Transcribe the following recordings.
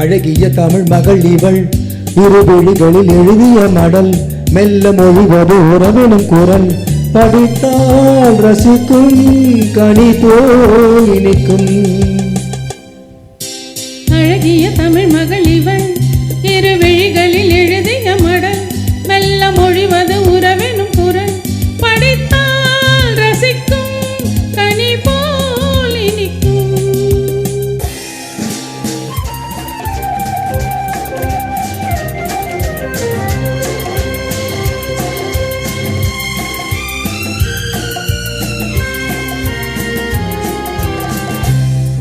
அழகிய தமிழ் மகள் இவள் இருவிழிகளில் எழுதிய மடல் மெல்ல மொழிவது உறவெனும் குரல் படித்தால் ரசிக்கும் கனி போல் இனிக்கும். அழகிய தமிழ் மகள் இவள் இருவிழிகளில் எழுதிய மடல் மெல்ல மொழிவது உறவெனும் குரல் படித்தால் ரசிக்கும் கனி போல் இனிக்கும்.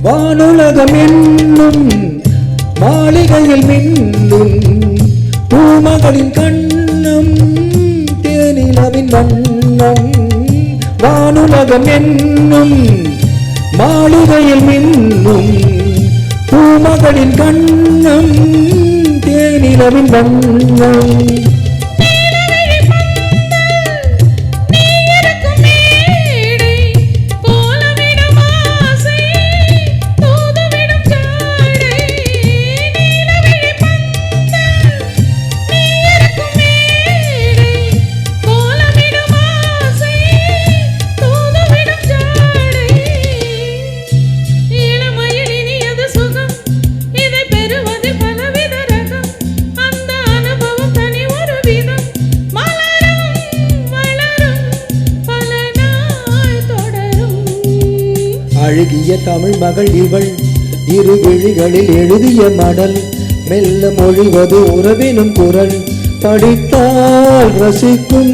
வானுலகம் என்னும் மாளிகையில் மின்னும் பூமகளின் கண்ணம் தேனிலவின் வண்ணம். வானுலகம் என்னும் மாளிகையில் மின்னும் பூமகளின் கண்ணம் தேனிலவின் வண்ணம். அழகிய தமிழ் மகள் இவள் இருவிழிகளில் எழுதிய மடல் மெல்ல மொழிவது உறவெனும் குரல் படித்தால் ரசிக்கும்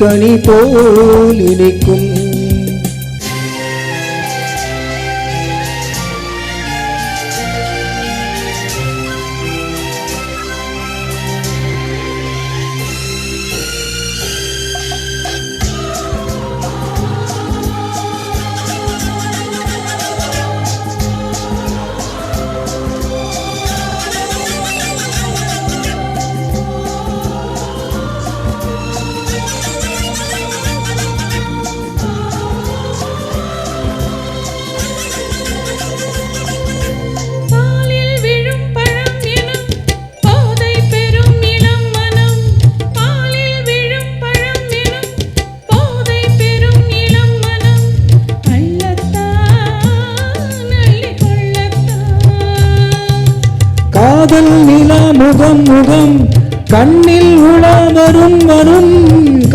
கனி போல் இனிக்கும். காதல் நிலா முகம் முகம் கண்ணில் உலா வரும் வரும்.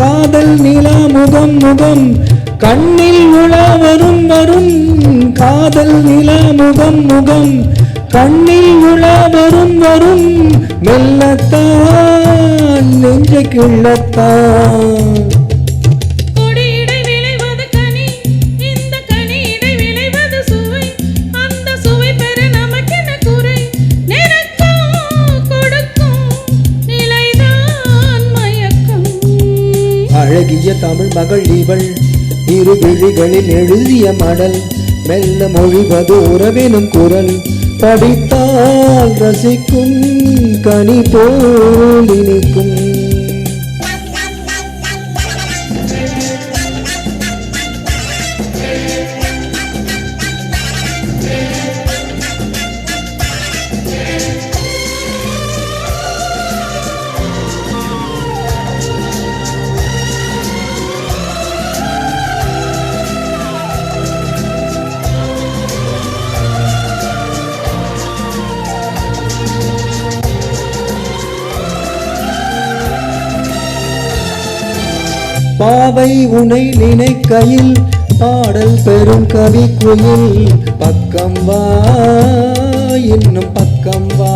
காதல் நிலா முகம் முகம் கண்ணில் உலா வரும் வரும். காதல் நிலா முகம் முகம் கண்ணில் உலா வரும் வரும். மெல்லத்தான் நெஞ்சை கிள்ளத்தான் அழகிய தமிழ் மகள் இவள் இருவிழிகளில் எழுதிய மடல் மெல்ல மொழிவது உறவெனும் குரல் படித்தால் ரசிக்கும் கனி போல் இனிக்கும். பாவை உனை நினைக்கையில் பாடல் பெரும் கவி குயில் பக்கம் வா இன்னும் பக்கம் வா.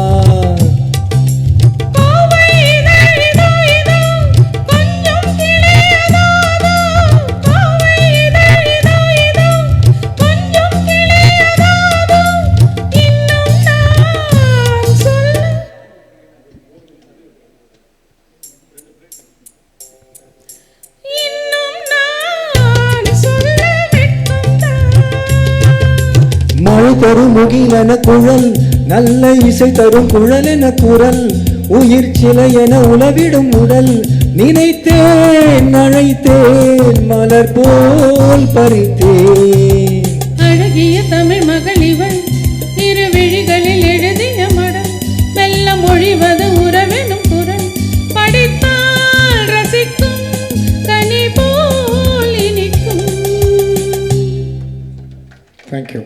மழை தரும் முகிலென குழல் நல்ல இசை தரும் குழல் என குரல் உயிர் சிலை என உலவிடும் உடல் நினைத்தேன் அழைத்தேன் மலர் போல் பறித்தேன். அழகிய தமிழ் மகள் இவள் இருவிழிகளில் எழுதிய மடல் தேங்க்யூ.